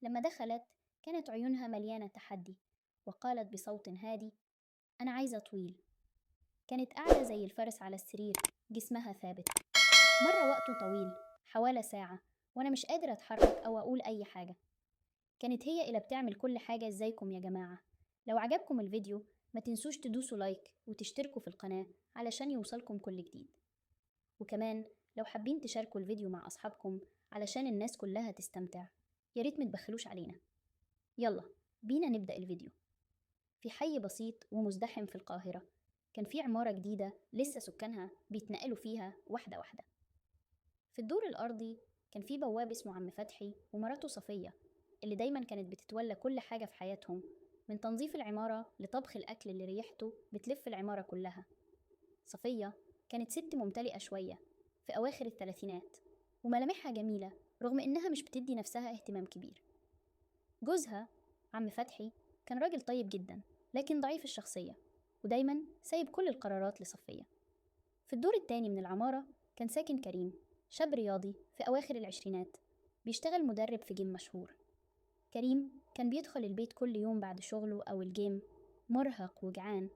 لما دخلت كانت عيونها مليانة تحدي، وقالت بصوت هادي: أنا عايزة طويل. كانت قاعدة زي الفرس على السرير، جسمها ثابت. مر وقت طويل، حوالي ساعة، وأنا مش قادرة أتحرك أو أقول أي حاجة. كانت هي اللي بتعمل كل حاجة. ازيكم يا جماعة؟ لو عجبكم الفيديو ما تنسوش تدوسوا لايك وتشتركوا في القناة علشان يوصلكم كل جديد. وكمان لو حابين تشاركوا الفيديو مع أصحابكم علشان الناس كلها تستمتع، ياريت متبخلوش علينا. يلا بينا نبدأ الفيديو. في حي بسيط ومزدحم في القاهرة، كان في عمارة جديدة لسه سكانها بيتنقلوا فيها واحدة واحدة. في الدور الأرضي كان في بواب اسمه عم فتحي ومراته صفية، اللي دايما كانت بتتولى كل حاجة في حياتهم، من تنظيف العمارة لطبخ الأكل اللي ريحته بتلف العمارة كلها. صفية كانت ست ممتلئة شوية، في أواخر الثلاثينات، وملامحها جميلة رغم إنها مش بتدي نفسها اهتمام كبير. جوزها عم فتحي كان راجل طيب جدا، لكن ضعيف الشخصية، ودايما سايب كل القرارات لصفية. في الدور التاني من العمارة كان ساكن كريم، شاب رياضي في أواخر العشرينات، بيشتغل مدرب في جيم مشهور. كريم كان بيدخل البيت كل يوم بعد شغله أو الجيم مرهق وجعان،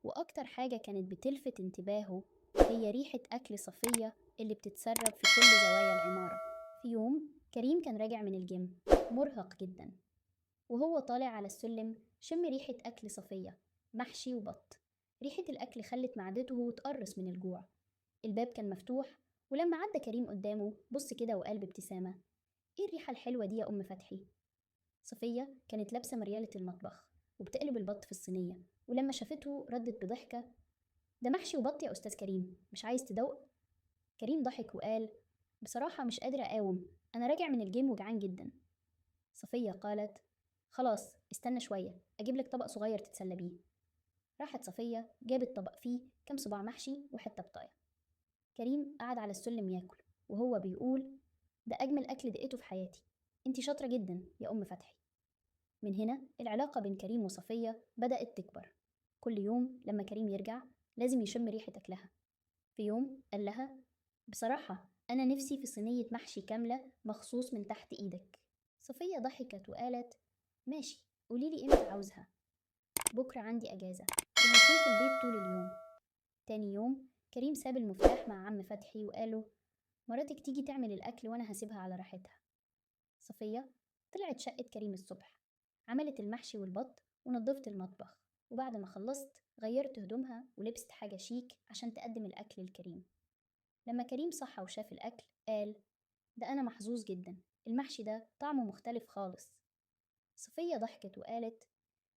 وأكتر حاجة كانت بتلفت انتباهه هي ريحة أكل صفية اللي بتتسرب في كل زوايا العمارة. في يوم كريم كان راجع من الجيم مرهق جدا، وهو طالع على السلم شم ريحة أكل صفية، محشي وبط. ريحة الأكل خلت معدته تقرص من الجوع. الباب كان مفتوح، ولما عدى كريم قدامه بص كده وقال بابتسامة: إيه الريحة الحلوة دي يا أم فتحي؟ صفية كانت لابسة مريالة المطبخ وبتقلب البط في الصينية، ولما شافته ردت بضحكة: ده محشي وبط يا أستاذ كريم، مش عايز تدوق؟ كريم ضحك وقال: بصراحة مش قادرة أقاوم، أنا راجع من الجيم وجعان جدا. صفية قالت: خلاص استنى شوية، أجيب لك طبق صغير تتسلى بيه. راحت صفية جابت طبق فيه كام صباع محشي وحتة بطاية. كريم قعد على السلم ياكل وهو بيقول: ده أجمل أكل دقته في حياتي، انتي شاطرة جدا يا أم فتحي. من هنا العلاقة بين كريم وصفية بدأت تكبر. كل يوم لما كريم يرجع لازم يشم ريحة أكلها. في يوم قال لها: بصراحة أنا نفسي في صينية محشي كاملة مخصوص من تحت إيدك. صفية ضحكت وقالت: ماشي، قوليلي إمتى عاوزها. بكرة عندي أجازة وهكون في البيت طول اليوم. تاني يوم كريم ساب المفتاح مع عم فتحي وقاله: مراتك تيجي تعمل الأكل وأنا هسيبها على راحتها. صفية طلعت شقة كريم الصبح، عملت المحشي والبط ونظفت المطبخ، وبعد ما خلصت غيرت هدومها ولبست حاجة شيك عشان تقدم الأكل لكريم. لما كريم صحى وشاف الأكل قال: ده أنا محظوظ جدا، المحشي ده طعمه مختلف خالص. صفية ضحكت وقالت: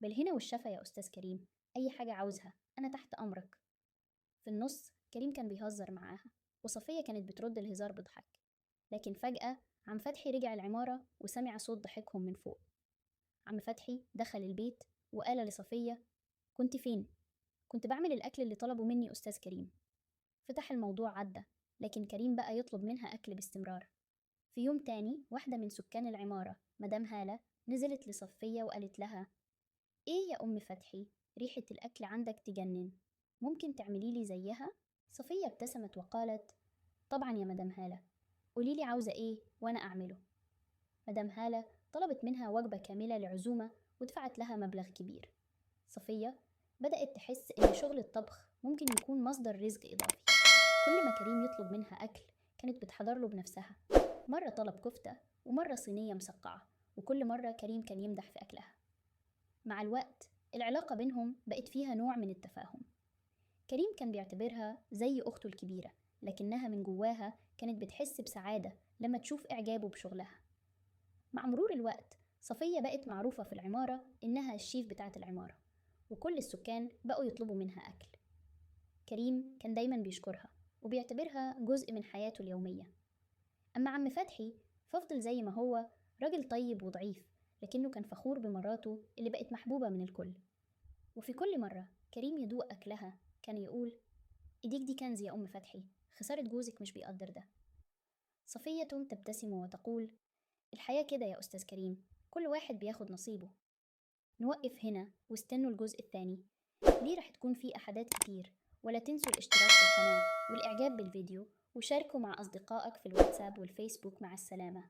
بالهنا والشفا يا أستاذ كريم، أي حاجة عاوزها أنا تحت أمرك. في النص كريم كان بيهزر معاها، وصفية كانت بترد الهزار بضحك. لكن فجأة عم فتحي رجع العمارة وسمع صوت ضحكهم من فوق. عم فتحي دخل البيت وقال لصفية: كنت فين؟ كنت بعمل الأكل اللي طلبه مني أستاذ كريم. فتح الموضوع عدى، لكن كريم بقى يطلب منها أكل باستمرار. في يوم تاني واحدة من سكان العمارة مدام هالة نزلت لصفية وقالت لها: إيه يا أم فتحي، ريحة الأكل عندك تجنن، ممكن تعمليلي زيها؟ صفية ابتسمت وقالت: طبعا يا مدام هالة، قوليلي عاوزة إيه وأنا أعمله. مدام هالة طلبت منها وجبة كاملة لعزومة ودفعت لها مبلغ كبير. صفية بدأت تحس إن شغل الطبخ ممكن يكون مصدر رزق إضافي. كل ما كريم يطلب منها أكل كانت بتحضر له بنفسها، مرة طلب كفتة ومرة صينية مسقعة، وكل مرة كريم كان يمدح في أكلها. مع الوقت العلاقة بينهم بقت فيها نوع من التفاهم. كريم كان بيعتبرها زي أخته الكبيرة، لكنها من جواها كانت بتحس بسعادة لما تشوف إعجابه بشغلها. مع مرور الوقت صفية بقت معروفة في العمارة إنها الشيف بتاعة العمارة، وكل السكان بقوا يطلبوا منها أكل. كريم كان دايما بيشكرها وبيعتبرها جزء من حياته اليومية. أما عم فتحي ففضل زي ما هو، راجل طيب وضعيف، لكنه كان فخور بمراته اللي بقت محبوبة من الكل. وفي كل مرة كريم يدوق أكلها كان يقول: إيديك دي كنز يا أم فتحي، خسارة جوزك مش بيقدر ده. صفية تبتسم وتقول: الحياة كده يا أستاذ كريم، كل واحد بياخد نصيبه. نوقف هنا واستنوا الجزء الثاني، ليه رح تكون في أحداث كتير. ولا تنسوا الاشتراك في القناة والإعجاب بالفيديو، وشاركوا مع أصدقائك في الواتساب والفيسبوك. مع السلامة.